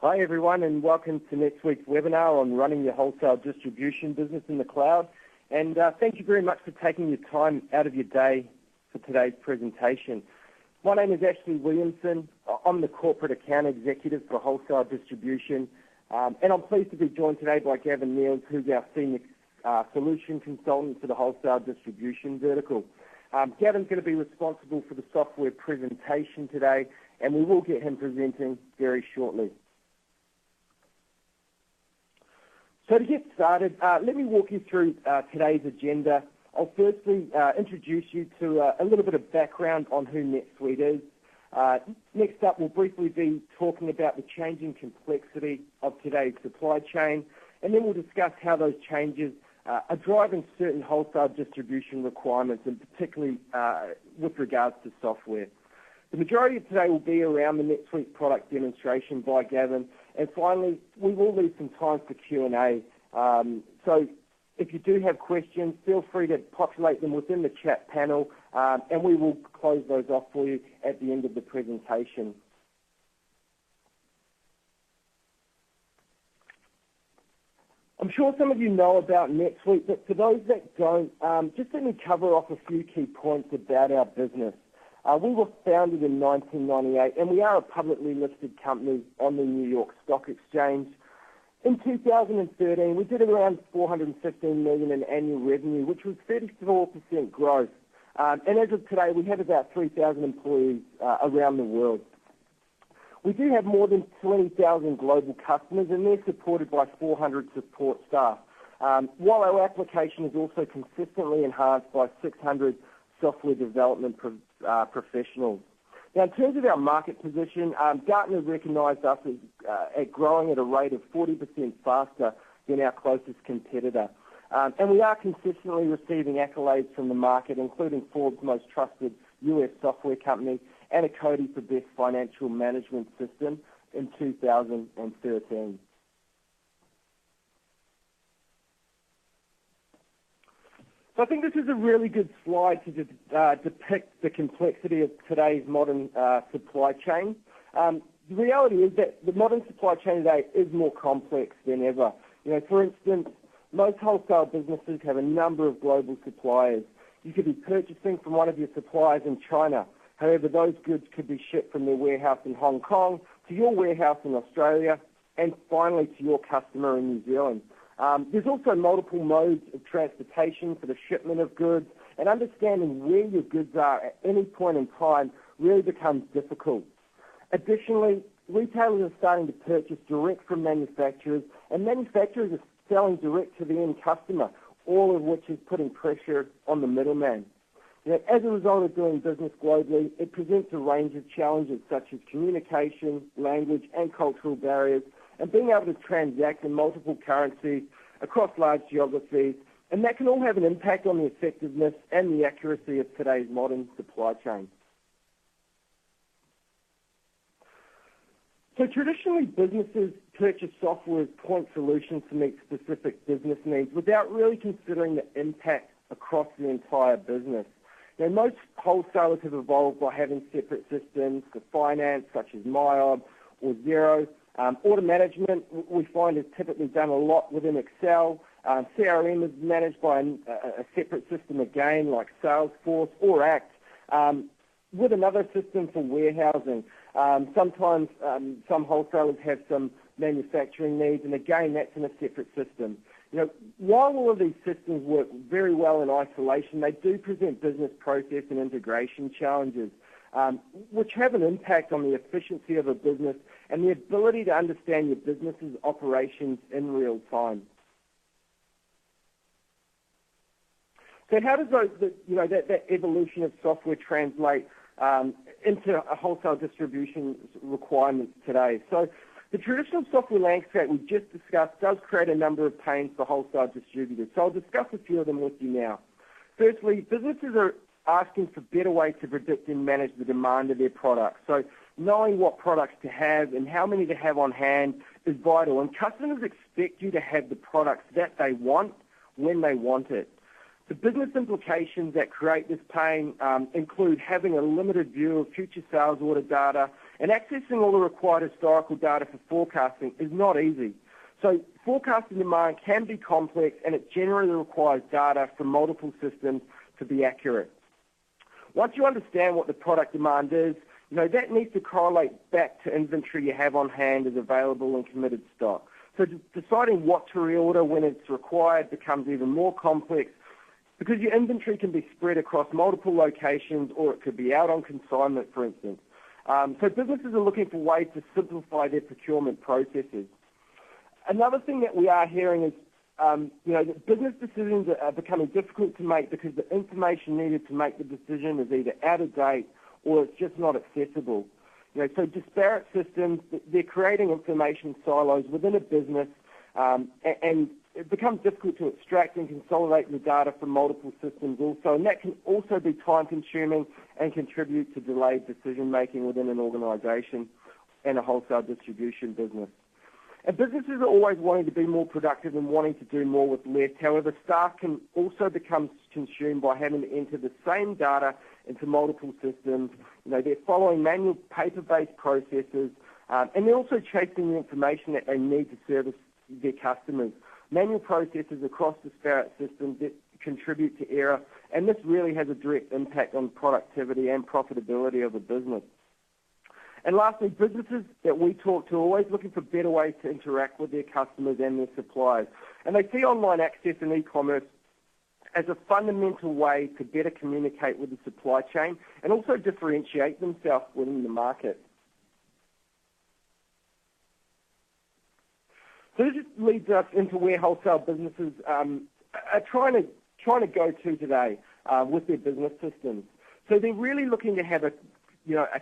Hi everyone, and welcome to NetSuite's webinar on running your wholesale distribution business in the cloud. And thank you very much for taking your time out of your day for today's presentation. My name is Ashley Williamson. I'm the Corporate Account Executive for Wholesale Distribution, and I'm pleased to be joined today by Gavin Niels, who's our Senior Solution Consultant for the Wholesale Distribution vertical. Gavin's going to be responsible for the software presentation today, and we will get him presenting very shortly. So to get started, let me walk you through today's agenda. I'll firstly introduce you to a little bit of background on who NetSuite is. Next up, we'll briefly be talking about the changing complexity of today's supply chain, and then we'll discuss how those changes are driving certain wholesale distribution requirements, and particularly with regards to software. The majority of today will be around the NetSuite product demonstration by Gavin, and finally, we will leave some time for Q&A. So if you do have questions, feel free to populate them within the chat panel, and we will close those off for you at the end of the presentation. I'm sure some of you know about NetSuite, but for those that don't, just let me cover off a few key points about our business. We were founded in 1998, and we are a publicly listed company on the New York Stock Exchange. In 2013, we did around $415 million in annual revenue, which was 34% growth. And as of today, we have about 3,000 employees around the world. We do have more than 20,000 global customers, and they're supported by 400 support staff, while our application is also consistently enhanced by 600 software development professionals. Now, in terms of our market position, Gartner recognized us as growing at a rate of 40% faster than our closest competitor. And we are consistently receiving accolades from the market, including Forbes' most trusted U.S. software company and a Cody for Best Financial Management System in 2013. So I think this is a really good slide to depict the complexity of today's modern supply chain. The reality is that the modern supply chain today is more complex than ever. You know, for instance, most wholesale businesses have a number of global suppliers. You could be purchasing from one of your suppliers in China. However, those goods could be shipped from their warehouse in Hong Kong to your warehouse in Australia and finally to your customer in New Zealand. There's also multiple modes of transportation for the shipment of goods, and understanding where your goods are at any point in time really becomes difficult. Additionally, retailers are starting to purchase direct from manufacturers, and manufacturers are selling direct to the end customer, all of which is putting pressure on the middleman. You know, as a result of doing business globally, it presents a range of challenges such as communication, language, and cultural barriers, and being able to transact in multiple currencies across large geographies, and that can all have an impact on the effectiveness and the accuracy of today's modern supply chain. So traditionally, businesses purchase software as point solutions to meet specific business needs without really considering the impact across the entire business. Now, most wholesalers have evolved by having separate systems for finance, such as MyOb or Xero. Order management, we find, is typically done a lot within Excel. CRM is managed by a separate system again, like Salesforce or Act, with another system for warehousing. Sometimes some wholesalers have some manufacturing needs, and again, that's in a separate system. You know, while all of these systems work very well in isolation, they do present business process and integration challenges, which have an impact on the efficiency of a business and the ability to understand your business's operations in real time. So how does that evolution of software translate into a wholesale distribution requirements today? So the traditional software landscape we just discussed does create a number of pains for wholesale distributors. So I'll discuss a few of them with you now. Firstly, businesses are asking for better ways to predict and manage the demand of their products. So knowing what products to have and how many to have on hand is vital, and customers expect you to have the products that they want when they want it. The business implications that create this pain include having a limited view of future sales order data And accessing all the required historical data for forecasting is not easy. So forecasting demand can be complex, and it generally requires data from multiple systems to be accurate. Once you understand what the product demand is, that needs to correlate back to inventory you have on hand as available and committed stock. So deciding what to reorder when it's required becomes even more complex because your inventory can be spread across multiple locations, or it could be out on consignment, for instance. So businesses are looking for ways to simplify their procurement processes. Another thing that we are hearing is, that business decisions are becoming difficult to make because the information needed to make the decision is either out of date or it's just not accessible. So disparate systems, they're creating information silos within a business, and it becomes difficult to extract and consolidate the data from multiple systems also, and that can also be time-consuming and contribute to delayed decision-making within an organisation and a wholesale distribution business. And businesses are always wanting to be more productive and wanting to do more with less. However, staff can also become consumed by having to enter the same data into multiple systems. They're following manual paper-based processes, and they're also chasing the information that they need to service their customers. Manual processes across disparate systems that contribute to error, and this really has a direct impact on productivity and profitability of a business. And lastly, businesses that we talk to are always looking for better ways to interact with their customers and their suppliers. And they see online access and e-commerce as a fundamental way to better communicate with the supply chain and also differentiate themselves within the market. So this leads us into where wholesale businesses are trying to go to today with their business systems. So they're really looking to have a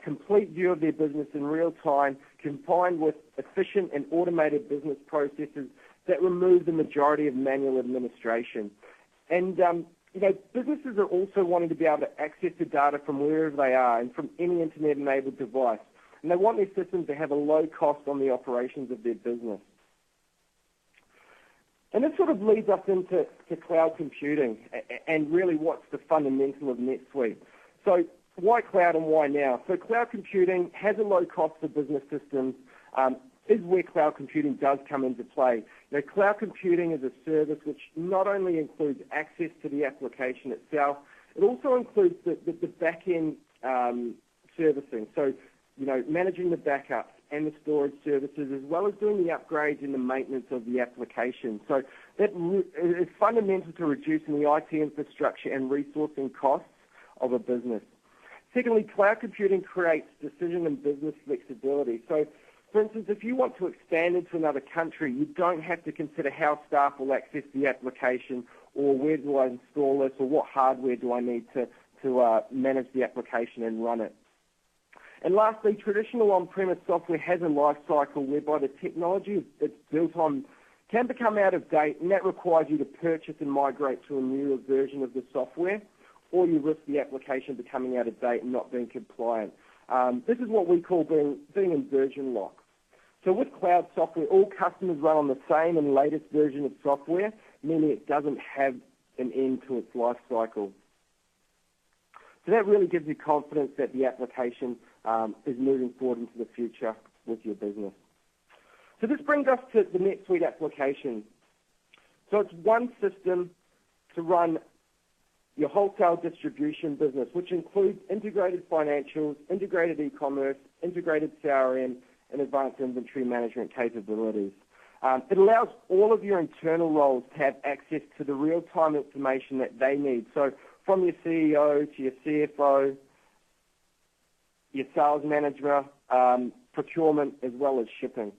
complete view of their business in real time, combined with efficient and automated business processes that remove the majority of manual administration. And, businesses are also wanting to be able to access the data from wherever they are and from any internet-enabled device. And they want their systems to have a low cost on the operations of their business. And this sort of leads us into cloud computing and really what's the fundamental of NetSuite. So why cloud and why now? So cloud computing has a low cost for business systems, is where cloud computing does come into play. Cloud computing is a service which not only includes access to the application itself, it also includes the back-end servicing. So, managing the backups and the storage services, as well as doing the upgrades and the maintenance of the application. So that is fundamental to reducing the IT infrastructure and resourcing costs of a business. Secondly, cloud computing creates decision and business flexibility. So, for instance, if you want to expand into another country, you don't have to consider how staff will access the application or where do I install this or what hardware do I need to manage the application and run it. And lastly, traditional on-premise software has a life cycle whereby the technology it's built on can become out of date, and that requires you to purchase and migrate to a newer version of the software, or you risk the application becoming out of date and not being compliant. This is what we call being in version lock. So with cloud software, all customers run on the same and latest version of software, meaning it doesn't have an end to its life cycle. So that really gives you confidence that the application is moving forward into the future with your business. So this brings us to the NetSuite application. So it's one system to run your wholesale distribution business, which includes integrated financials, integrated e-commerce, integrated CRM, and advanced inventory management capabilities. It allows all of your internal roles to have access to the real-time information that they need. So from your CEO to your CFO, your sales manager, procurement, as well as shipping.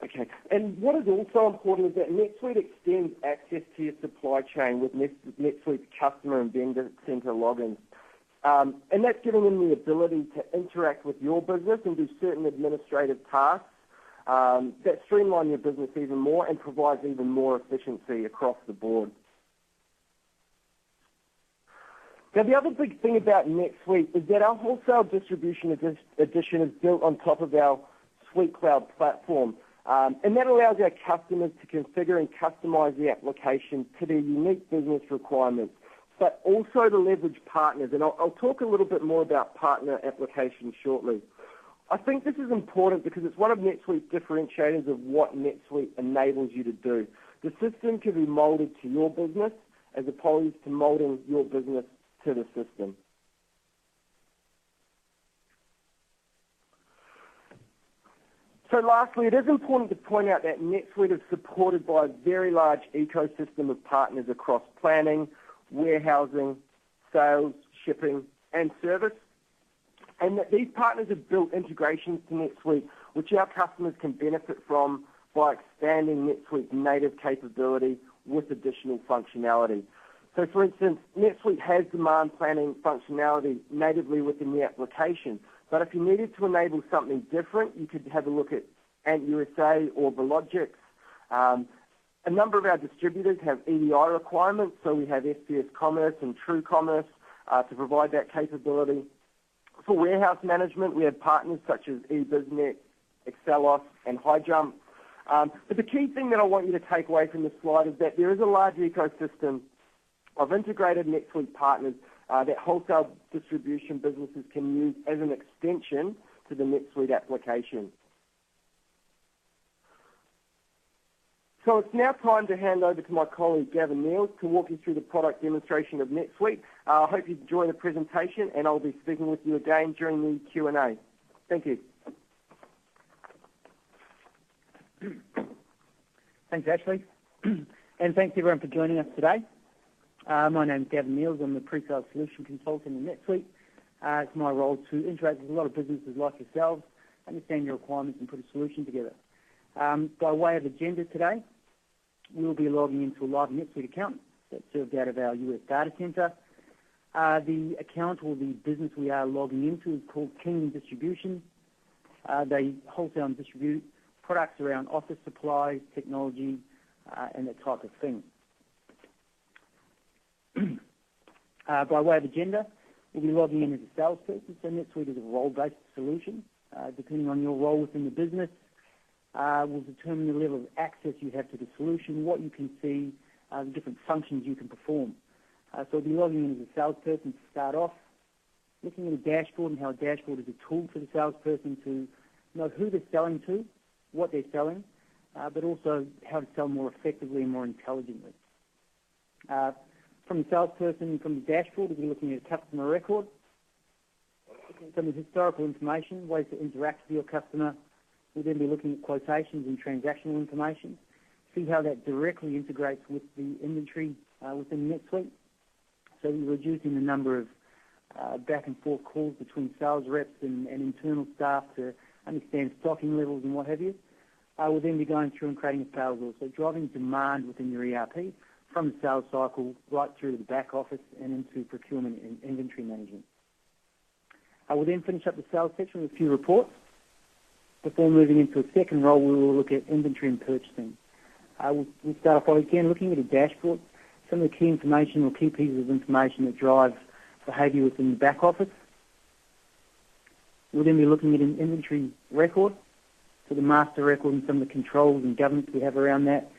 Okay, and what is also important is that NetSuite extends access to your supply chain with NetSuite's customer and vendor center logins. And that's giving them the ability to interact with your business and do certain administrative tasks that streamline your business even more and provides even more efficiency across the board. Now, the other big thing about NetSuite is that our wholesale distribution edition is built on top of our Suite Cloud platform. And that allows our customers to configure and customize the application to their unique business requirements, but also to leverage partners. And I'll talk a little bit more about partner applications shortly. I think this is important because it's one of NetSuite's differentiators of what NetSuite enables you to do. The system can be molded to your business as opposed to molding your business to the system. So lastly, it is important to point out that NetSuite is supported by a very large ecosystem of partners across planning, warehousing, sales, shipping, and service, and that these partners have built integrations to NetSuite which our customers can benefit from by expanding NetSuite's native capability with additional functionality. So for instance, NetSuite has demand planning functionality natively within the application, but if you needed to enable something different, you could have a look at Ant USA or Velogix. A number of our distributors have EDI requirements, so we have SPS Commerce and True Commerce to provide that capability. For warehouse management, we have partners such as eBusiness, Excelos, and HighJump. But the key thing that I want you to take away from this slide is that there is a large ecosystem of integrated NetSuite partners that wholesale distribution businesses can use as an extension to the NetSuite application. So it's now time to hand over to my colleague Gavin Niels to walk you through the product demonstration of NetSuite. I hope you enjoy the presentation, and I'll be speaking with you again during the Q&A. Thank you. Thanks, Ashley. And thanks, everyone, for joining us today. My name is Gavin Niels. I'm the Pre-Sales Solution Consultant in NetSuite. It's my role to interact with a lot of businesses like yourselves, understand your requirements, and put a solution together. By way of agenda today, we will be logging into a live NetSuite account that's served out of our US data center. The account or the business we are logging into is called Kingdom Distribution. They wholesale and distribute products around office supplies, technology, and that type of thing. By way of agenda, we'll be logging in as a salesperson. So NetSuite is a role-based solution. Depending on your role within the business, will determine the level of access you have to the solution, what you can see, the different functions you can perform. So we'll be logging in as a salesperson to start off, looking at a dashboard and how a dashboard is a tool for the salesperson to know who they're selling to, what they're selling, but also how to sell more effectively and more intelligently. From the salesperson, from the dashboard, we'll be looking at a customer record, some of the historical information, ways to interact with your customer. We'll then be looking at quotations and transactional information, see how that directly integrates with the inventory within NetSuite. So we're reducing the number of back and forth calls between sales reps and internal staff to understand stocking levels and what have you. We'll then be going through and creating a sales order, so driving demand within your ERP from the sales cycle right through to the back office and into procurement and inventory management. We'll then finish up the sales section with a few reports. Before moving into a second role, we will look at inventory and purchasing. We'll start off by, again, looking at a dashboard, some of the key information or key pieces of information that drive behaviour within the back office. We'll then be looking at an inventory record, so the master record and some of the controls and governance we have around that,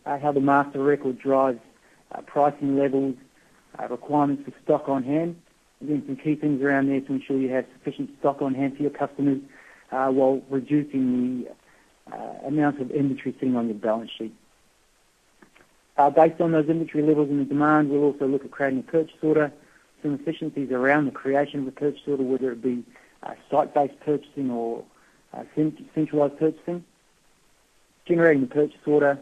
how the master record drives pricing levels, requirements for stock on hand. Again, some key things around there to ensure you have sufficient stock on hand for your customers while reducing the amount of inventory sitting on your balance sheet. Based on those inventory levels and the demand, we'll also look at creating a purchase order, some efficiencies around the creation of a purchase order, whether it be site-based purchasing or centralised purchasing. Generating the purchase order,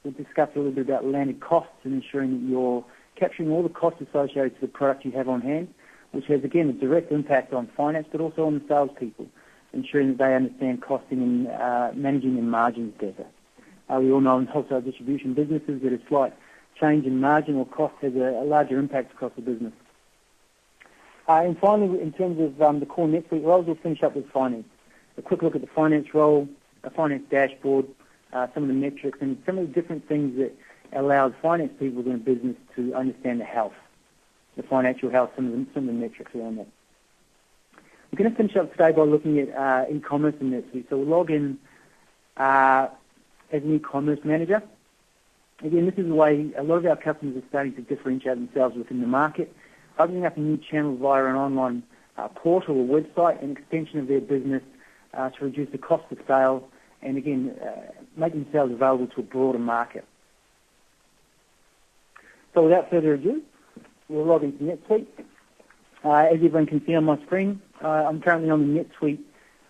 we'll discuss a little bit about landed costs and ensuring that you're capturing all the costs associated to the product you have on hand, which has, again, a direct impact on finance, but also on the salespeople, ensuring that they understand costing and managing their margins better. We all know in wholesale distribution businesses that a slight change in margin or cost has a larger impact across the business. And finally, in terms of the core NetSuite roles, we'll finish up with finance. A quick look at the finance role, a finance dashboard, some of the metrics, and some of the different things that allows finance people in a business to understand the health, the financial health, some of the metrics around that. We're going to finish up today by looking at e-commerce and NetSuite. So we'll log in as an e-commerce manager. Again, this is the way a lot of our customers are starting to differentiate themselves within the market, opening up a new channel via an online portal or website, an extension of their business to reduce the cost of sale, and again, make themselves available to a broader market. So without further ado, we'll log into NetSuite. As everyone can see on my screen, I'm currently on the NetSuite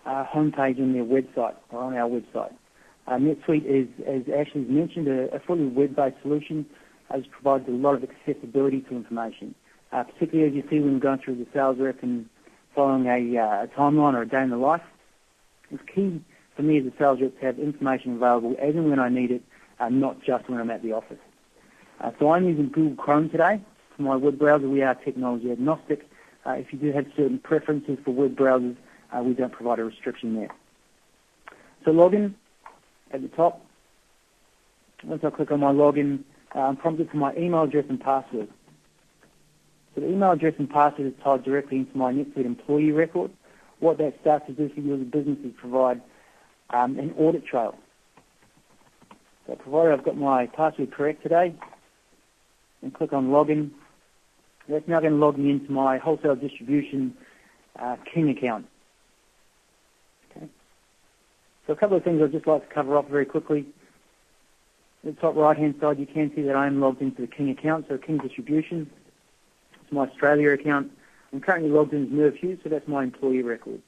homepage on their website, or on our website. NetSuite is, as Ashley's mentioned, a fully web-based solution which provides a lot of accessibility to information, particularly as you see when going through the sales rep and following a timeline or a day in the life. It's key for me as a sales rep to have information available as and when I need it, not just when I'm at the office. So I'm using Google Chrome today for my web browser. We are technology agnostic. If you do have certain preferences for web browsers, we don't provide a restriction there. So login at the top. Once I click on my login, I'm prompted for my email address and password. So the email address and password is tied directly into my NetSuite employee record. What that starts to do for you as a business is provide an audit trail. So provided I've got my password correct today, and click on login, that's now going to log me into my wholesale distribution King account. Okay. So a couple of things I'd just like to cover off very quickly. At the top right-hand side, you can see that I am logged into the King account, so King Distribution. It's my Australia account. I'm currently logged in as Merv Hughes, so that's my employee record.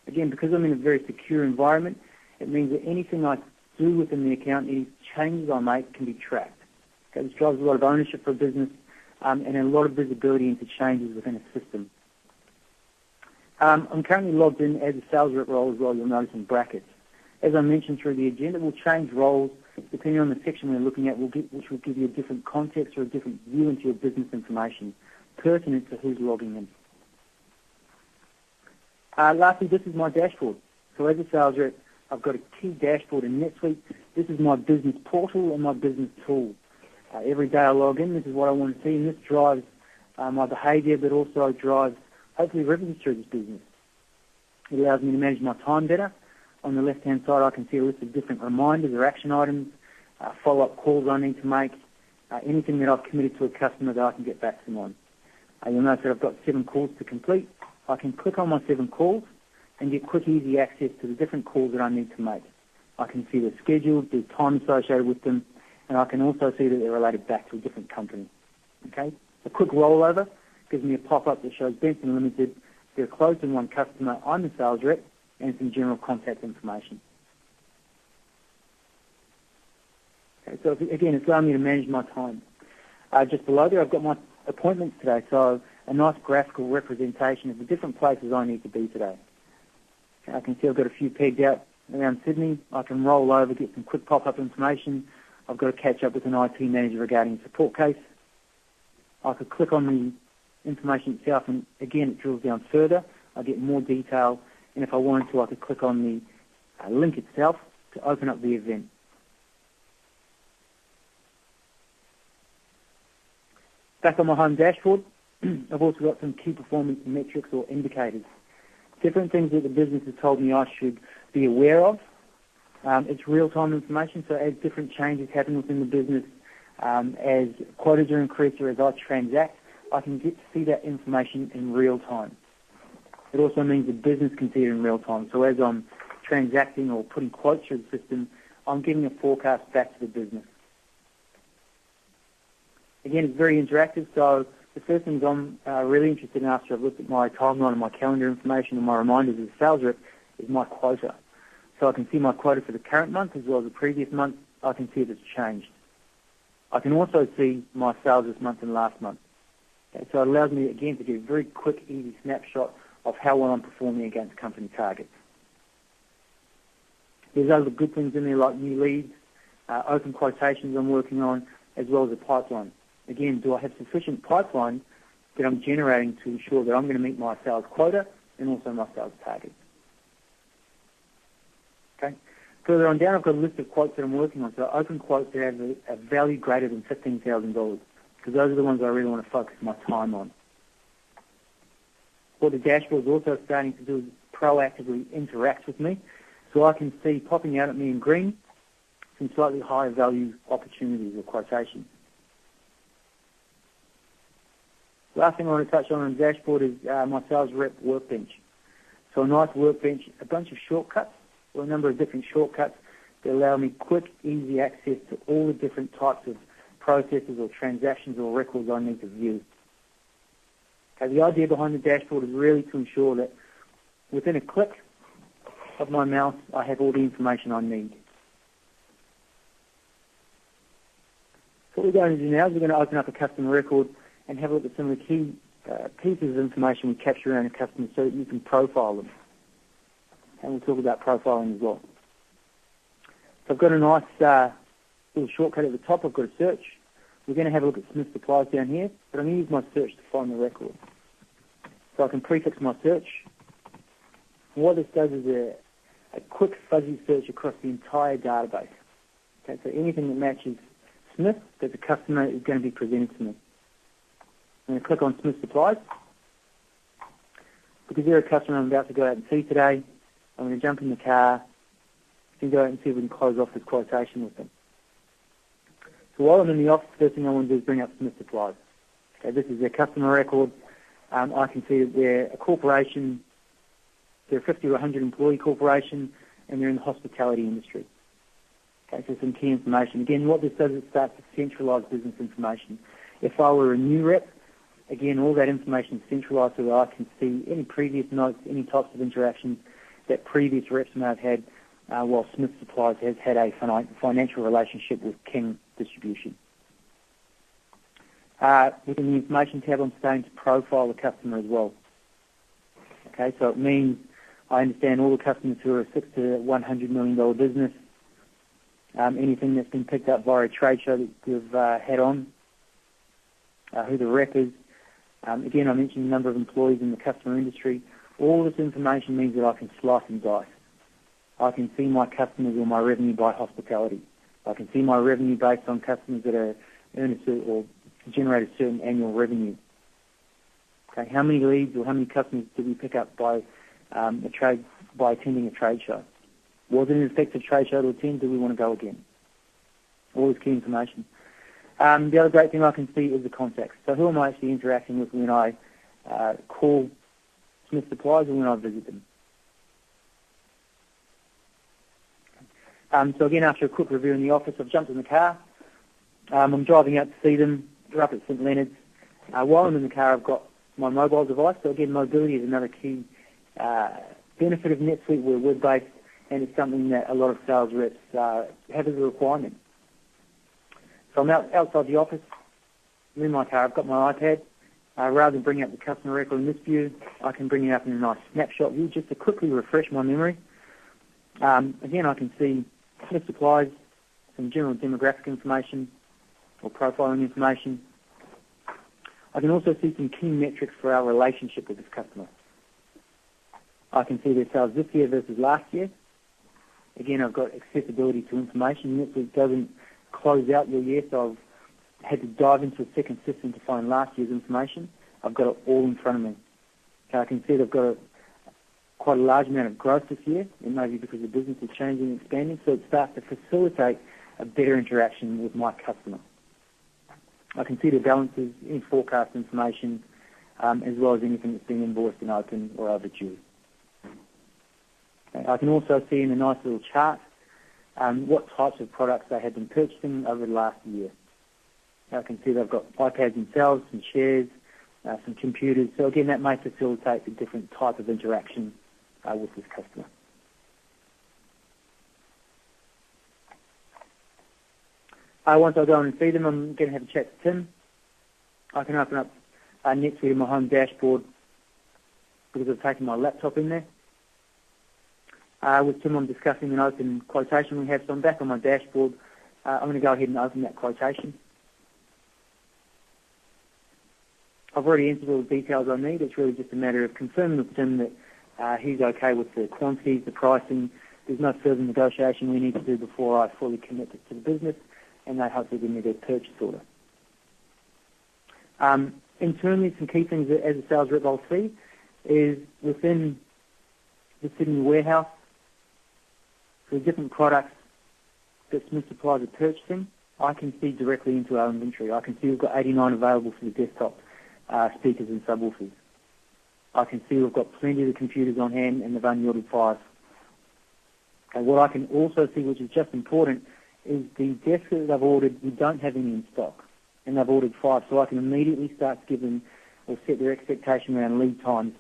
Again, because I'm in a very secure environment, it means that anything I do within the account, any changes I make, can be tracked. Okay, this drives a lot of ownership for a business and a lot of visibility into changes within a system. I'm currently logged in as a sales rep role as well, you'll notice in brackets. As I mentioned through the agenda, we'll change roles depending on the section we're looking at, which will give you a different context or a different view into your business information, pertinent to who's logging in. Lastly, this is my dashboard. So as a sales rep, I've got a key dashboard in NetSuite. This is my business portal and my business tool. Every day I log in, this is what I want to see, and this drives my behaviour, but also drives, hopefully, revenue through this business. It allows me to manage my time better. On the left-hand side, I can see a list of different reminders or action items, follow-up calls I need to make, anything that I've committed to a customer that I can get back to them on. You'll notice that I've got 7 calls to complete. I can click on my 7 calls and get quick, easy access to the different calls that I need to make. I can see the schedule, the time associated with them, and I can also see that they're related back to a different company. Okay? A quick rollover gives me a pop-up that shows Benson Limited, they're closed in one customer, I'm the sales rep, and some general contact information. Okay, so again, it's allowing me to manage my time. Just below there, I've got my appointments today, so a nice graphical representation of the different places I need to be today. I can see I've got a few pegged out around Sydney. I can roll over, get some quick pop-up information. I've got to catch up with an IT manager regarding a support case. I could click on the information itself, and again, it drills down further. I get more detail, and if I wanted to, I could click on the link itself to open up the event. Back on my home dashboard, I've also got some key performance metrics or indicators. Different things that the business has told me I should be aware of. It's real-time information, so as different changes happen within the business, as quotas are increased or as I transact, I can get to see that information in real time. It also means the business can see it in real time. So as I'm transacting or putting quotes through the system, I'm giving a forecast back to the business. Again, it's very interactive, so the first things I'm really interested in after I've looked at my timeline and my calendar information and my reminders as a sales rep is my quota. So I can see my quota for the current month as well as the previous month. I can see if it's changed. I can also see my sales this month and last month. Okay, so it allows me, again, to get a very quick, easy snapshot of how well I'm performing against company targets. There's other good things in there like new leads, open quotations I'm working on, as well as a pipeline. Again, do I have sufficient pipeline that I'm generating to ensure that I'm going to meet my sales quota and also my sales target? Okay. Further on down, I've got a list of quotes that I'm working on. So open quotes that have a value greater than $15,000 because those are the ones I really want to focus my time on. What the dashboard is also starting to do is proactively interact with me. So I can see popping out at me in green some slightly higher value opportunities or quotations. The last thing I want to touch on the dashboard is my sales rep workbench. So a nice workbench, a bunch of shortcuts, or a number of different shortcuts that allow me quick, easy access to all the different types of processes or transactions or records I need to view. Okay, the idea behind the dashboard is really to ensure that within a click of my mouse, I have all the information I need. So what we're going to do now is we're going to open up a customer record and have a look at some of the key pieces of information we capture around a customer so that you can profile them. And we'll talk about profiling as well. So I've got a nice little shortcut at the top. I've got a search. We're going to have a look at Smith Supplies down here, but I'm going to use my search to find the record. So I can prefix my search. And what this does is a quick fuzzy search across the entire database. Okay, so anything that matches Smith that the customer is going to be presented to me. I'm going to click on Smith Supplies. Because they're a customer I'm about to go out and see today, I'm going to jump in the car and go out and see if we can close off this quotation with them. So while I'm in the office, the first thing I want to do is bring up Smith Supplies. Okay, this is their customer record. I can see that they're a corporation, they're a 50 or 100 employee corporation, and they're in the hospitality industry. Okay, so some key information. Again, what this does is it starts to centralise business information. If I were a new rep, again, all that information is centralised so that I can see any previous notes, any types of interactions that previous reps may have had, while Smith Supplies has had a financial relationship with King Distribution. Within the Information tab, I'm starting to profile the customer as well. Okay, so it means I understand all the customers who are a $6 to $100 million business, anything that's been picked up via a trade show that we've had on, who the rep is. Again, I mentioned the number of employees in the customer industry. All this information means that I can slice and dice. I can see my customers or my revenue by hospitality. I can see my revenue based on customers that earn a certain or generate a certain annual revenue. Okay, how many leads or how many customers did we pick up by attending a trade show? Was it an effective trade show to attend? Do we want to go again? All this key information. The other great thing I can see is the contacts. So who am I actually interacting with when I call Smith Supplies or when I visit them? So again, after a quick review in the office, I've jumped in the car. I'm driving out to see them. They're up at St Leonard's. While I'm in the car, I've got my mobile device. So again, mobility is another key benefit of NetSuite. We're web-based, and it's something that a lot of sales reps have as a requirement. So I'm outside the office. I'm in my car. I've got my iPad. Rather than bringing up the customer record in this view, I can bring it up in a nice snapshot view just to quickly refresh my memory. Again, I can see Smith Supplies, some general demographic information or profiling information. I can also see some key metrics for our relationship with this customer. I can see their sales this year versus last year. Again, I've got accessibility to information. NetSuite doesn't close out your year, so I've had to dive into a second system to find last year's information. I've got it all in front of me. Okay, I can see they've got quite a large amount of growth this year, and maybe because the business is changing and expanding, so it starts to facilitate a better interaction with my customer. I can see the balances in forecast information, as well as anything that's been invoiced and open or overdue. Okay, I can also see in a nice little chart what types of products they have been purchasing over the last year. I can see they've got iPads in sales, some chairs, some computers. So again, that may facilitate a different type of interaction with this customer. Once I go in and see them, I'm going to have a chat to Tim. I can open up NetSuite in my home dashboard because I've taken my laptop in there. With Tim, I'm discussing an open quotation we have, so I'm back on my dashboard. I'm going to go ahead and open that quotation. I've already entered all the details I need. It's really just a matter of confirming with Tim that he's okay with the quantities, the pricing. There's no further negotiation we need to do before I fully commit to the business, and they hopefully give me their purchase order. Internally, some key things that as a sales rep I'll see is within the Sydney warehouse, For the different products that Smith Supplies are purchasing, I can see directly into our inventory. I can see we've got 89 available for the desktop speakers and subwoofers. I can see we've got plenty of the computers on hand and they've only ordered 5. Okay, what I can also see, which is just important, is the desks that they've ordered, we don't have any in stock, and they've ordered 5, so I can immediately start to give them or set their expectation around lead times,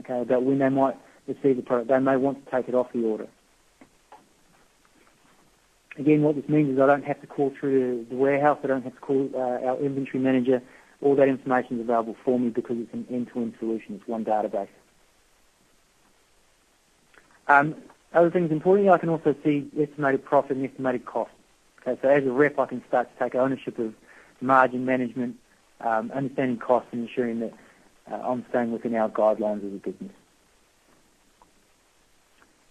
okay, about when they might receive the product. They may want to take it off the order. Again, what this means is I don't have to call through the warehouse, I don't have to call our inventory manager. All that information is available for me because it's an end-to-end solution. It's one database. Other things importantly, I can also see estimated profit and estimated cost. Okay, so as a rep, I can start to take ownership of margin management, understanding costs, and ensuring that I'm staying within our guidelines as a business.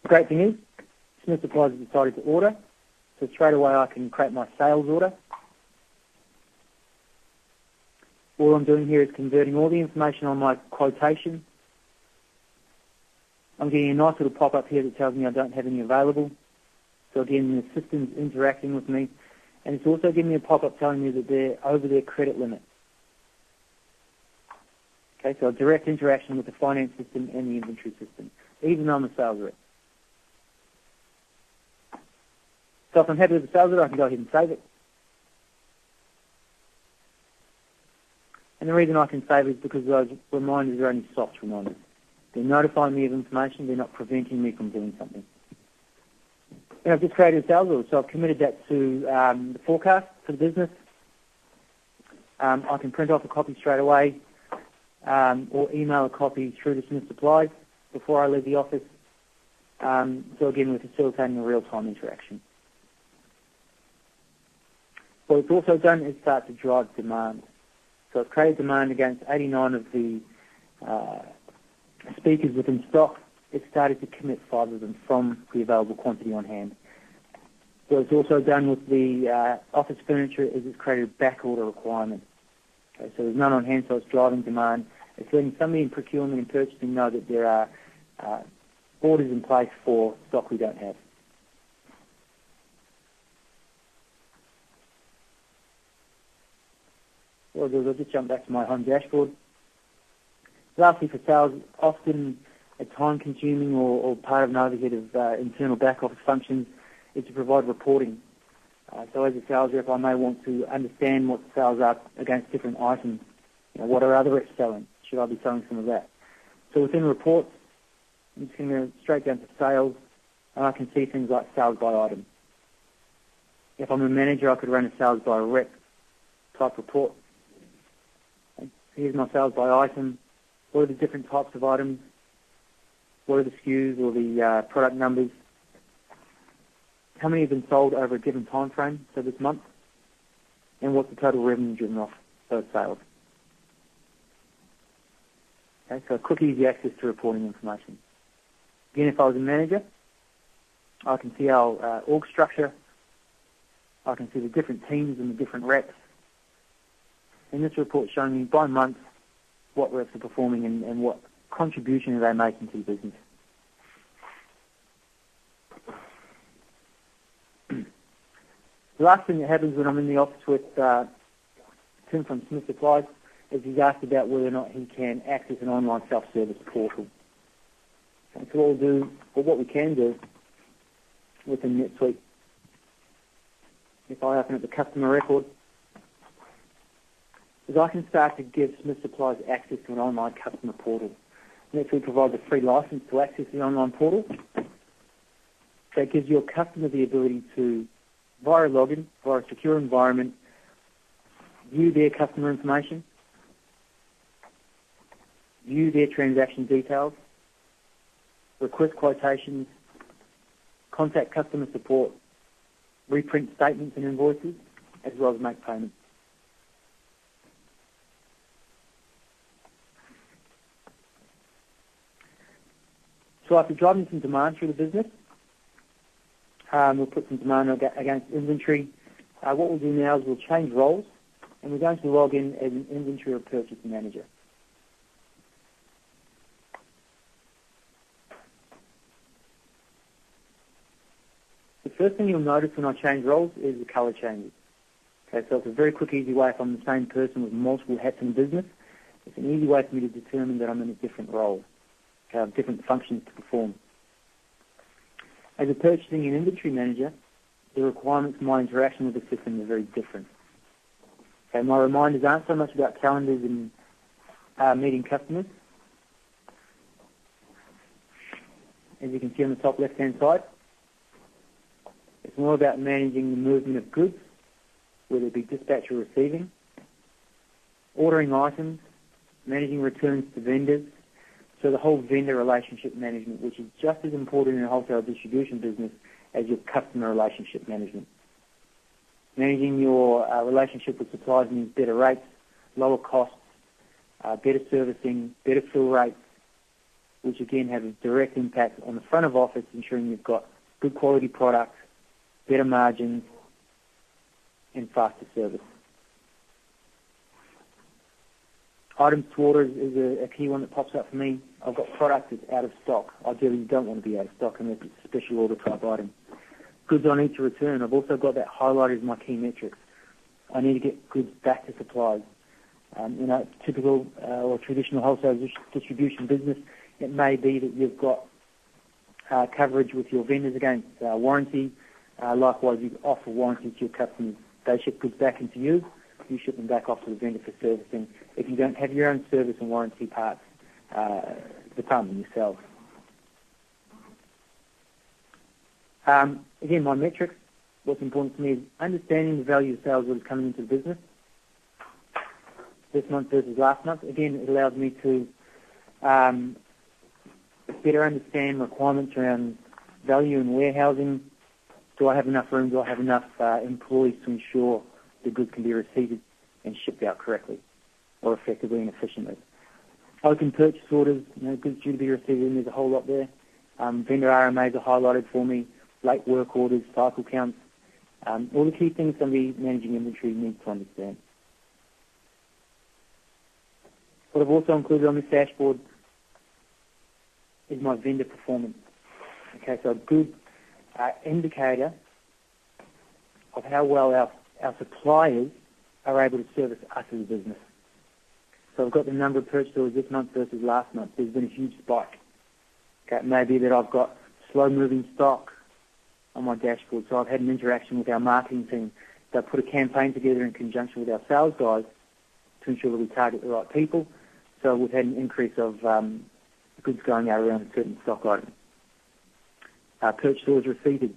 The great thing is, Smith Supplies has decided to order, so straight away I can create my sales order. All I'm doing here is converting all the information on my quotation. I'm getting a nice little pop-up here that tells me I don't have any available. So again, the system's interacting with me. And it's also giving me a pop-up telling me that they're over their credit limit. Okay, so a direct interaction with the finance system and the inventory system, even though I'm a sales rep. So if I'm happy with the sales order, I can go ahead and save it. And the reason I can save it is because those reminders are only soft reminders. They're notifying me of information. They're not preventing me from doing something. And I've just created a sales order, so I've committed that to the forecast for the business. I can print off a copy straight away or email a copy through to Smith Supplies before I leave the office. So again, we're facilitating a real-time interaction. What it's also done is start to drive demand. So it's created demand against 89 of the speakers within stock. It started to commit 5 of them from the available quantity on hand. What it's also done with the office furniture is it's created a back order requirement. Okay, so there's none on hand, so it's driving demand. It's letting somebody in procurement and purchasing know that there are orders in place for stock we don't have. What I'll do is I'll just jump back to my home dashboard. Lastly, for sales, often a time-consuming or part of an overhead of internal back-office functions is to provide reporting. So as a sales rep, I may want to understand what the sales are against different items. You know, what are other reps selling? Should I be selling some of that? So within reports, I'm just going to go straight down to sales, and I can see things like sales by item. If I'm a manager, I could run a sales by rep type report. Okay. Here's my sales by item. What are the different types of items? What are the SKUs or the product numbers? How many have been sold over a given time frame, so this month? And what's the total revenue driven off those sales? Okay, so quick, easy access to reporting information. Again, if I was a manager, I can see our org structure. I can see the different teams and the different reps. And this report showing me by month what reps are performing and what contribution are they making to the business. The last thing that happens when I'm in the office with Tim from Smith Supplies is he's asked about whether or not he can access an online self-service portal. And so what we'll do, or what we can do within NetSuite, if I open up the customer record, is I can start to give Smith Supplies access to an online customer portal. NetSuite provides a free license to access the online portal. That gives your customer the ability to, via a login, via a secure environment, view their customer information, view their transaction details, request quotations, contact customer support, reprint statements and invoices, as well as make payments. So after driving some demand through the business, we'll put some demand against inventory. What we'll do now is we'll change roles, and we're going to log in as an inventory or purchase manager. First thing you'll notice when I change roles is the colour changes. Okay, so it's a very quick, easy way if I'm the same person with multiple hats in business. It's an easy way for me to determine that I'm in a different role. Okay, I have different functions to perform. As a purchasing and inventory manager, the requirements for my interaction with the system are very different. Okay, my reminders aren't so much about calendars and meeting customers. As you can see on the top left-hand side, it's more about managing the movement of goods, whether it be dispatch or receiving, ordering items, managing returns to vendors, so the whole vendor relationship management, which is just as important in a wholesale distribution business as your customer relationship management. Managing your relationship with suppliers means better rates, lower costs, better servicing, better fill rates, which again have a direct impact on the front of office, ensuring you've got good quality products, better margins, and faster service. Items to order is a key one that pops up for me. I've got product that's out of stock. Ideally, you don't want to be out of stock unless it's a special order type item. Goods I need to return. I've also got that highlighted as my key metrics. I need to get goods back to suppliers. Typical or traditional wholesale distribution business, it may be that you've got coverage with your vendors against warranty. Likewise, you offer warranty to your customers. They ship goods back into you. You ship them back off to the vendor for servicing. If you don't have your own service and warranty parts department yourself. Again, my metrics, what's important to me is understanding the value of sales orders coming into the business this month versus last month. Again, it allows me to better understand requirements around value and warehousing. Do I have enough room? Do I have enough employees to ensure the goods can be received and shipped out correctly or effectively and efficiently? Open purchase orders, goods due to be received, and there's a whole lot there. Vendor RMAs are highlighted for me, late work orders, cycle counts, all the key things somebody managing inventory needs to understand. What I've also included on this dashboard is my vendor performance. Okay, so a good indicator of how well our suppliers are able to service us as a business. So I've got the number of purchase orders this month versus last month. There's been a huge spike. Okay, it may be that I've got slow-moving stock on my dashboard, so I've had an interaction with our marketing team. They've put a campaign together in conjunction with our sales guys to ensure that we target the right people. So we've had an increase of goods going out around a certain stock item. Purchase orders received.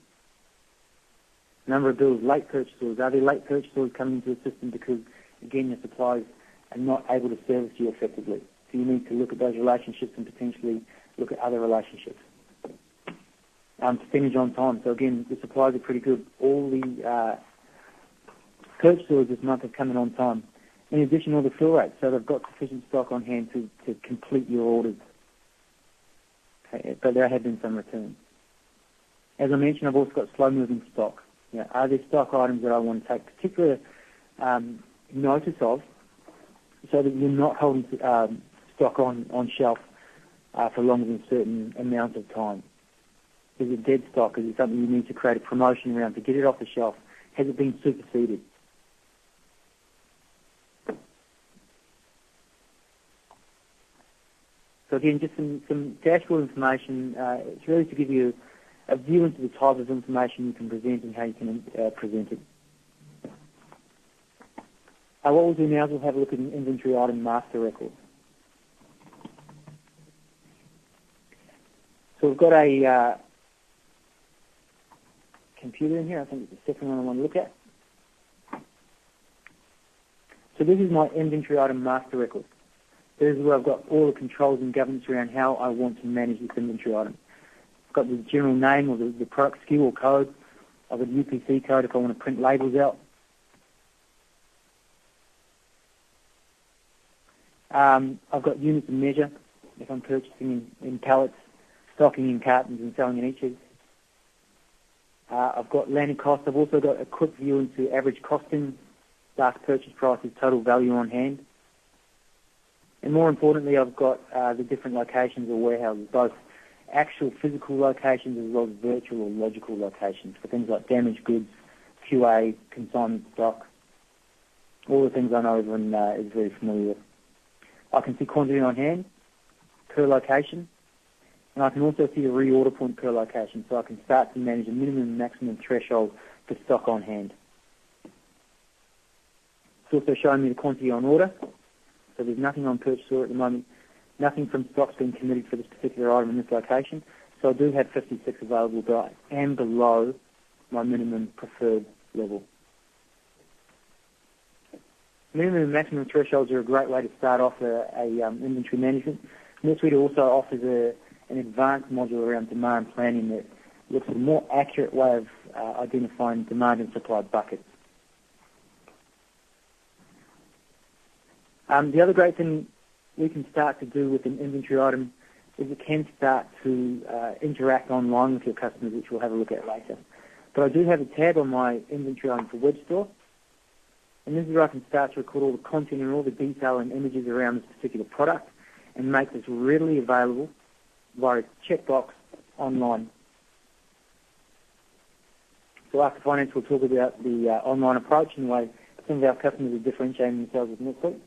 Number of bills, late purchase orders. Are there late purchase orders coming into the system because, again, your suppliers are not able to service you effectively? So you need to look at those relationships and potentially look at other relationships. Percentage on time. So, again, the suppliers are pretty good. All the purchase orders this month have come in on time. In addition, all the fill rates. So they've got sufficient stock on hand to complete your orders. Okay, but there have been some returns. As I mentioned, I've also got slow-moving stock. Are there stock items that I want to take particular notice of so that you're not holding stock on shelf for longer than a certain amount of time? Is it dead stock? Is it something you need to create a promotion around to get it off the shelf? Has it been superseded? So again, just some dashboard information. It's really to give you a view into the type of information you can present and how you can present it. What we'll do now is we'll have a look at an inventory item master record. So we've got a computer in here. I think it's the second one I want to look at. So this is my inventory item master record. This is where I've got all the controls and governance around how I want to manage this inventory item. I've got the general name or the product SKU or code. I've got the UPC code if I want to print labels out. I've got units of measure if I'm purchasing in pallets, stocking in cartons and selling in inches. I've got landed cost. I've also got a quick view into average costing, last purchase prices, total value on hand. And more importantly, I've got the different locations or warehouses, both actual physical locations as well as virtual or logical locations for things like damaged goods, QA, consignment stock, all the things I know everyone is very familiar with. I can see quantity on hand per location, and I can also see a reorder point per location, so I can start to manage a minimum and maximum threshold for stock on hand. It's also showing me the quantity on order, so there's nothing on purchase order at the moment, nothing from stock's been committed for this particular item in this location, so I do have 56 available, but I am below my minimum preferred level. Minimum and maximum thresholds are a great way to start off inventory management. NetSuite also offers an advanced module around demand planning that looks at a more accurate way of identifying demand and supply buckets. The other great thing we can start to do with an inventory item is it can start to interact online with your customers, which we'll have a look at later. But I do have a tab on my inventory item for web store, and this is where I can start to record all the content and all the detail and images around this particular product and make this readily available via a checkbox online. So after finance, we'll talk about the online approach and the way some of our customers are differentiating themselves with NetSuite.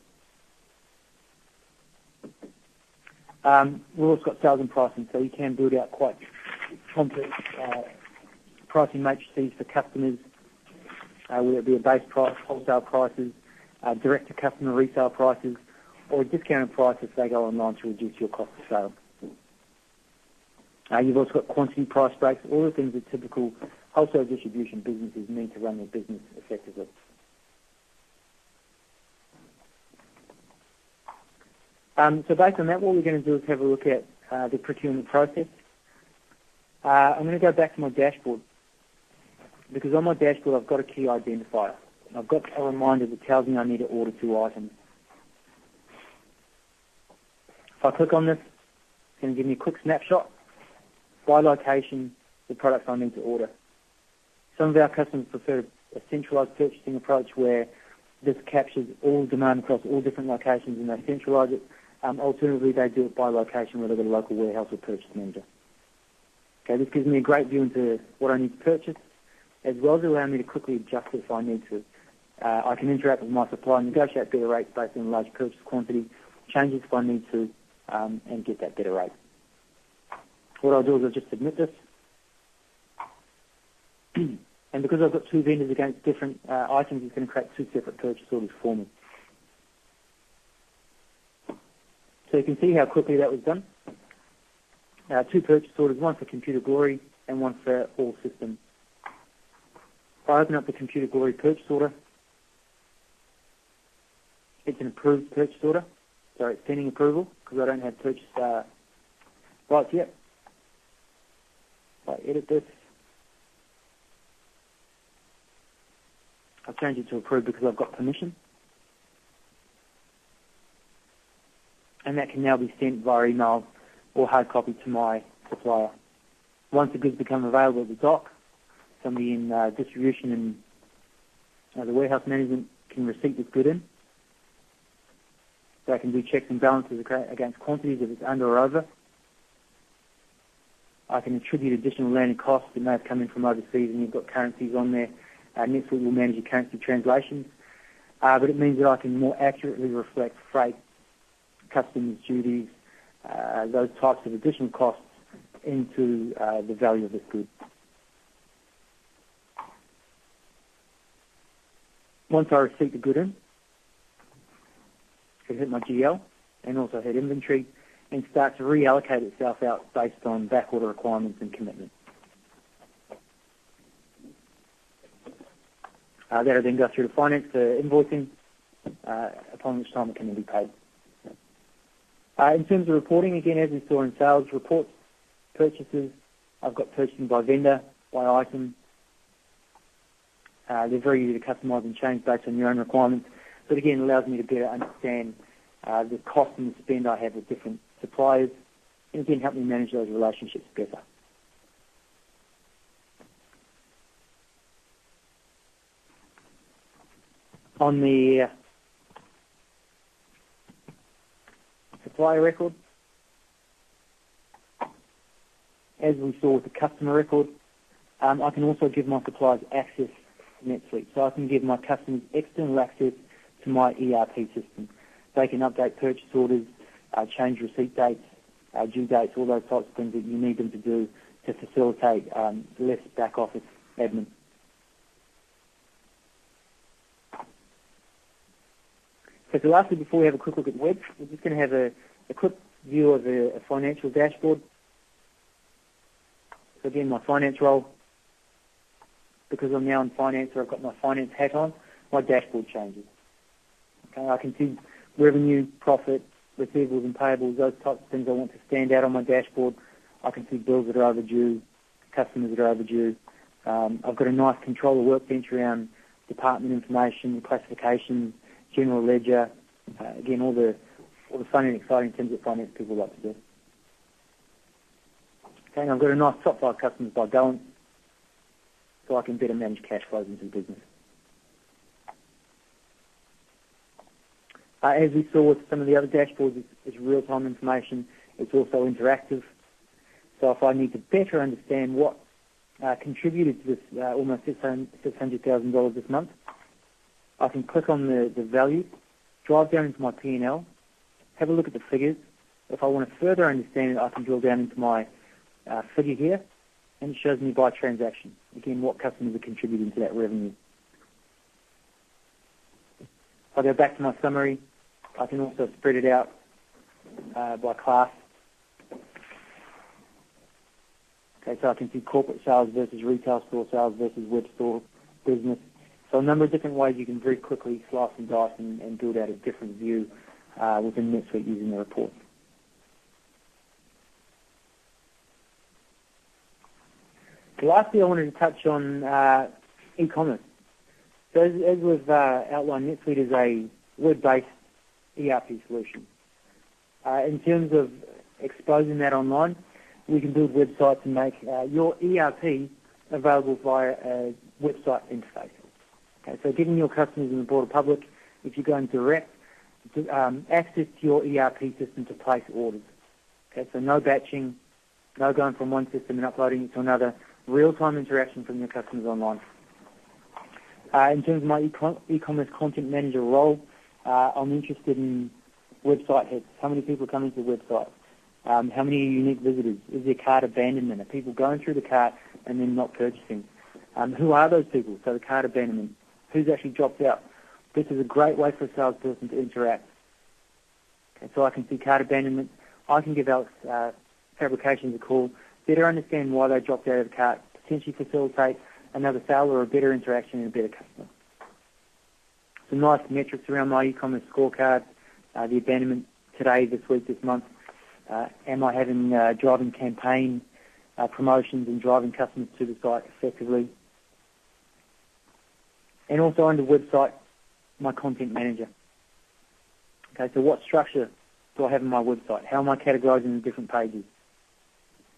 We've also got sales and pricing, so you can build out quite complex pricing matrices for customers, whether it be a base price, wholesale prices, direct-to-customer resale prices, or a discounted price if they go online to reduce your cost of sale. You've also got quantity price breaks, all the things that typical wholesale distribution businesses need to run their business effectively. So based on that, what we're going to do is have a look at the procurement process. I'm going to go back to my dashboard, because on my dashboard I've got a key identifier. I've got a reminder that tells me I need to order 2 items. If I click on this, it's going to give me a quick snapshot by location, the products I need to order. Some of our customers prefer a centralized purchasing approach where this captures all demand across all different locations and they centralize it. Alternatively, they do it by location where they've got a local warehouse or purchase manager. Okay, this gives me a great view into what I need to purchase, as well as allowing me to quickly adjust it if I need to. I can interact with my supplier, negotiate better rates based on a large purchase quantity, change it if I need to, and get that better rate. What I'll do is I'll just submit this. And because I've got 2 vendors against different items, it's going to create 2 separate purchase orders for me. So you can see how quickly that was done. 2 purchase orders, one for Computer Glory and one for all systems. If I open up the Computer Glory purchase order, it's an approved purchase order. Sorry, it's pending approval because I don't have purchase rights yet. If I edit this, I'll change it to approved because I've got permission. And that can now be sent via email or hard copy to my supplier. Once the goods become available at the dock, somebody in distribution and the warehouse management can receipt this good in. So I can do checks and balances against quantities if it's under or over. I can attribute additional landed costs that may have come in from overseas, and you've got currencies on there. NetSuite will manage your currency translations, but it means that I can more accurately reflect freight, customs duties, those types of additional costs into the value of this good. Once I receipt the good in, I can hit my GL and also hit inventory and start to reallocate itself out based on backorder requirements and commitment. That'll then go through to finance for invoicing, upon which time it can be paid. In terms of reporting, again, as we saw in sales reports, purchases, I've got purchasing by vendor, by item. They're very easy to customize and change based on your own requirements, but again, it allows me to better understand the cost and the spend I have with different suppliers, and again, help me manage those relationships better. On the supplier record, as we saw with the customer record, I can also give my suppliers access to NetSuite. So I can give my customers external access to my ERP system. They can update purchase orders, change receipt dates, due dates, all those types of things that you need them to do to facilitate less back office admin. So lastly, before we have a quick look at web, we're just going to have a quick view of a financial dashboard. So again, my finance role, because I'm now in finance, or I've got my finance hat on, my dashboard changes. Okay, I can see revenue, profit, receivables and payables, those types of things I want to stand out on my dashboard. I can see bills that are overdue, customers that are overdue. I've got a nice controller workbench around department information, classifications, general ledger, again, all the fun and exciting things that finance people like to do. Okay, and I've got a nice top 5 customers by balance, so I can better manage cash flows into the business. As we saw with some of the other dashboards, it's real-time information. It's also interactive. So if I need to better understand what contributed to this almost $600,000 this month, I can click on the value, drive down into my P&L, have a look at the figures. If I want to further understand it, I can drill down into my figure here, and it shows me by transaction, again, what customers are contributing to that revenue. If I go back to my summary, I can also spread it out by class. Okay, so I can see corporate sales versus retail store sales versus web store business. So a number of different ways you can very quickly slice and dice and build out a different view within NetSuite using the report. Lastly, I wanted to touch on e-commerce. So as we've outlined, NetSuite is a web-based ERP solution. In terms of exposing that online, we can build websites and make your ERP available via a website interface. Okay, so giving your customers in the broader public, if you're going direct, access to your ERP system to place orders. Okay, so no batching, no going from one system and uploading it to another, real-time interaction from your customers online. In terms of my e-commerce content manager role, I'm interested in website hits. How many people are coming to the website? How many unique visitors? Is there cart abandonment? Are people going through the cart and then not purchasing? Who are those people? So the cart abandonment. Who's actually dropped out? This is a great way for a salesperson to interact. Okay, so I can see cart abandonment. I can give Alex Fabrications a call, better understand why they dropped out of the cart, potentially facilitate another sale or a better interaction and a better customer. Some nice metrics around my e-commerce scorecard, the abandonment today, this week, this month. Am I having driving campaign promotions and driving customers to the site effectively? And also under website, my content manager. Okay, so what structure do I have in my website? How am I categorizing the different pages?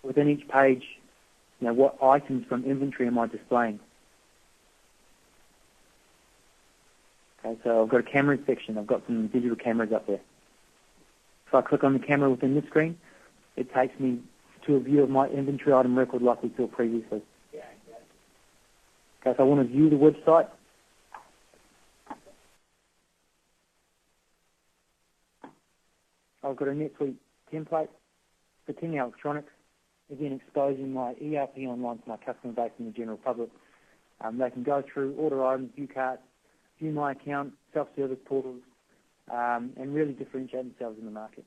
Within each page, what items from inventory am I displaying? Okay, so I've got a camera section. I've got some digital cameras up there. If I click on the camera within this screen, it takes me to a view of my inventory item record like we saw previously. Okay, so I want to view the website. I've got a NetSuite template for Ting Electronics, again exposing my ERP online to my customer base and the general public. They can go through, order items, view carts, view my account, self-service portals, and really differentiate themselves in the market.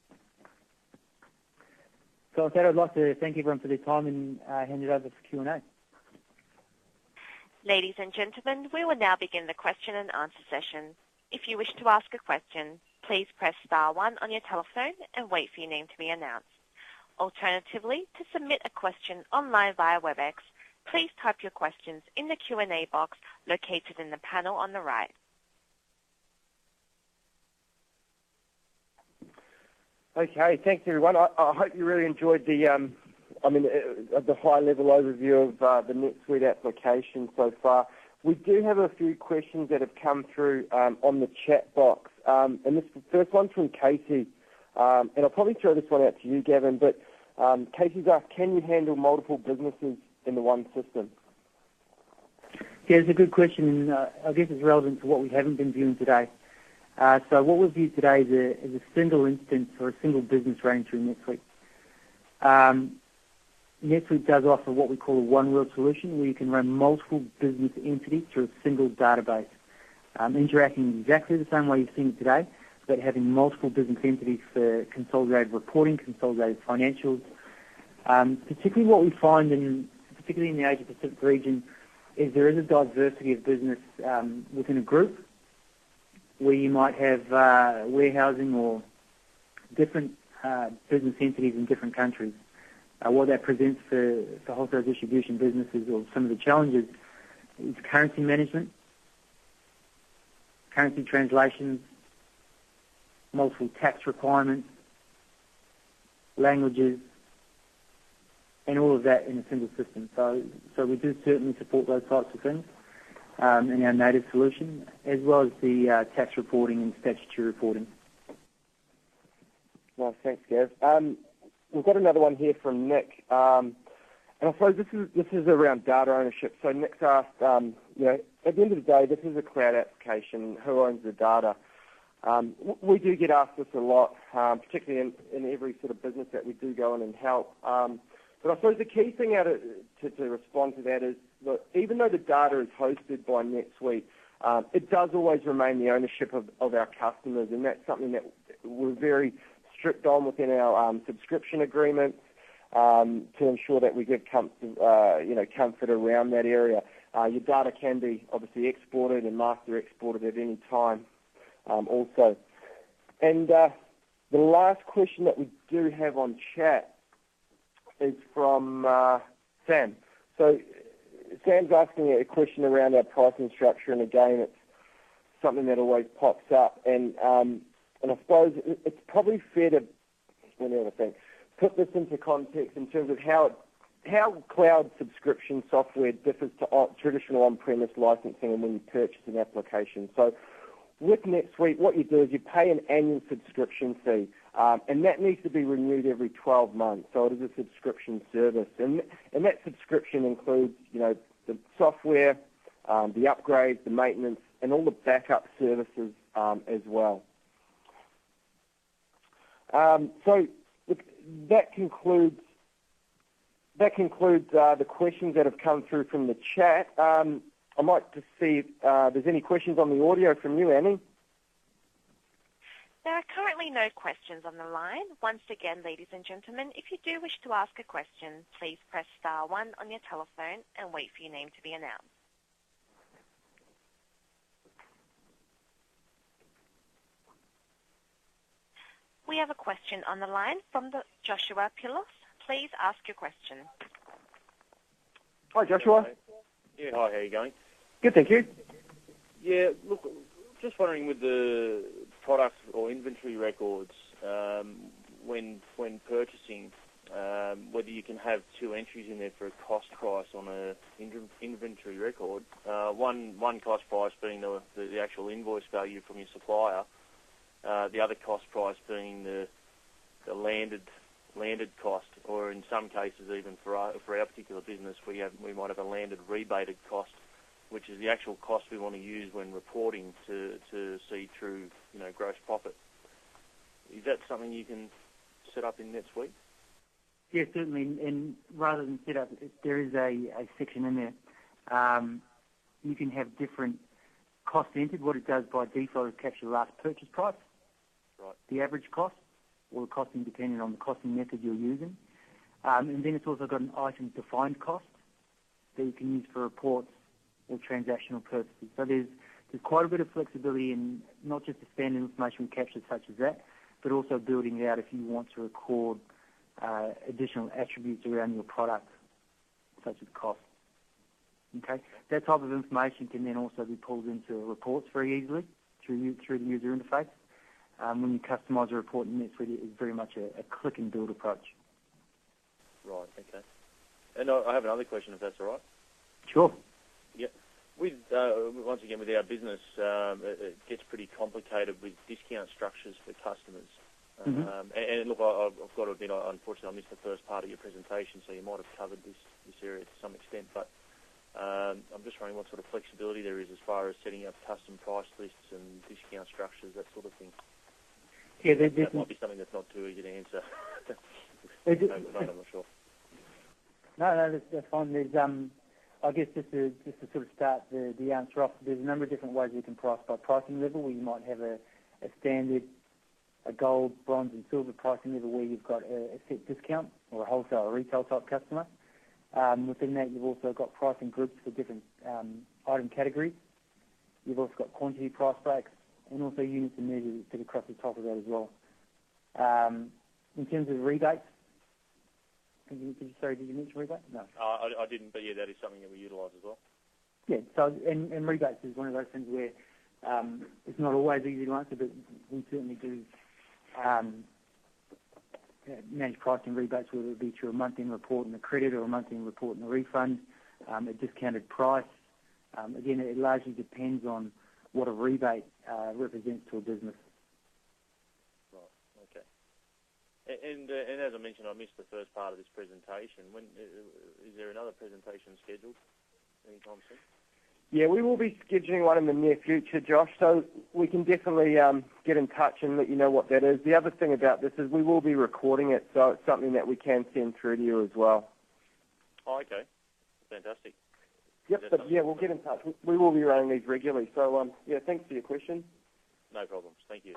So with that, I'd like to thank everyone for their time and hand it over for Q&A. Ladies and gentlemen, we will now begin the question and answer session. If you wish to ask a question, please press *1 on your telephone and wait for your name to be announced. Alternatively, to submit a question online via WebEx, please type your questions in the Q&A box located in the panel on the right. Okay, thanks everyone. I hope you really enjoyed the high-level overview of the NetSuite application so far. We do have a few questions that have come through on the chat box, and this first one's from Casey, and I'll probably throw this one out to you, Gavin. But Casey's asked, can you handle multiple businesses in the one system? Yeah, it's a good question, and I guess it's relevant to what we haven't been viewing today. So what we've viewed today is a single instance or a single business running through NetSuite. NetSuite does offer what we call a one-world solution, where you can run multiple business entities through a single database, interacting exactly the same way you've seen it today, but having multiple business entities for consolidated reporting, consolidated financials. Particularly what we find, particularly in the Asia-Pacific region, is there is a diversity of business within a group where you might have warehousing or different business entities in different countries. What that presents for wholesale distribution businesses, or some of the challenges, is currency management, currency translations, multiple tax requirements, languages, and all of that in a single system. So we do certainly support those types of things in our native solution, as well as the tax reporting and statutory reporting. Nice, thanks, Gav. We've got another one here from Nick, and I suppose this is around data ownership. So Nick's asked, at the end of the day, this is a cloud application. Who owns the data? We do get asked this a lot, particularly in every sort of business that we do go in and help. But I suppose the key thing to respond to that is, look, even though the data is hosted by NetSuite, it does always remain the ownership of our customers, and that's something that we're very strict on within our subscription agreements to ensure that we give comfort around that area. Your data can be obviously exported and master exported at any time also. And the last question that we do have on chat is from Sam. So Sam's asking a question around our pricing structure, and again, it's something that always pops up. And I suppose it's probably fair to, put this into context in terms of how cloud subscription software differs to traditional on-premise licensing and when you purchase an application. So with NetSuite, what you do is you pay an annual subscription fee, and that needs to be renewed every 12 months. So it is a subscription service, and that subscription includes, the software, the upgrades, the maintenance, and all the backup services as well. So that concludes the questions that have come through from the chat. I might just see if there's any questions on the audio from you, Annie. There are currently no questions on the line. Once again, ladies and gentlemen, if you do wish to ask a question, please press star 1 on your telephone and wait for your name to be announced. We have a question on the line from Joshua Pilos. Please ask your question. Hi, Joshua. Yeah, hi, how are you going? Good, thank you. Yeah, look, just wondering with the products or inventory records, when purchasing, whether you can have two entries in there for a cost price on a inventory record. One cost price being the actual invoice value from your supplier, the other cost price being the landed cost, or in some cases even for our particular business, we might have a landed rebated cost, which is the actual cost we want to use when reporting to see through gross profit. Is that something you can set up in NetSuite? Yes, certainly. And rather than set up, there is a section in there. You can have different costs entered. What it does by default is capture the last purchase price, right, the average cost, or the costing depending on the costing method you're using. And then it's also got an item defined cost that you can use for reports or transactional purposes. So there's quite a bit of flexibility in not just the standard information we capture such as that, but also building it out if you want to record additional attributes around your product, such as cost. Okay, that type of information can then also be pulled into reports very easily through the user interface. When you customize a report in NetSuite, it is very much a click and build approach. Right, okay. And I have another question, if that's all right. Sure. Yeah. Once again, with our business, it gets pretty complicated with discount structures for customers. And look, I've got to admit, unfortunately, I missed the first part of your presentation, so you might have covered this area to some extent. But I'm just wondering what sort of flexibility there is as far as setting up custom price lists and discount structures, that sort of thing. Yeah, that might be something that's not too easy to answer. I'm not sure. No, that's fine. There's, I guess just to sort of start the answer off, there's a number of different ways we can price by pricing level, where you might have a standard, a gold, bronze and silver pricing level where you've got a set discount or a wholesale or retail type customer. Within that, you've also got pricing groups for different item categories. You've also got quantity price breaks and also units and measures that sit across the top of that as well. In terms of rebates, did you mention rebate? No. I didn't, but yeah, that is something that we utilise as well. Yeah, so and rebates is one of those things where it's not always easy to answer, but we certainly do manage pricing rebates, whether it be through a month-end report and a credit or a month-end report and a refund, a discounted price. Again, it largely depends on what a rebate represents to a business. Right, okay. And as I mentioned, I missed the first part of this presentation. When is there another presentation scheduled anytime soon? Yeah, we will be scheduling one in the near future, Josh, so we can definitely get in touch and let you know what that is. The other thing about this is we will be recording it, so it's something that we can send through to you as well. Oh, okay. Fantastic. Yep, but yeah, we'll get in touch. We will be running these regularly, so yeah, thanks for your question. No problems. Thank you.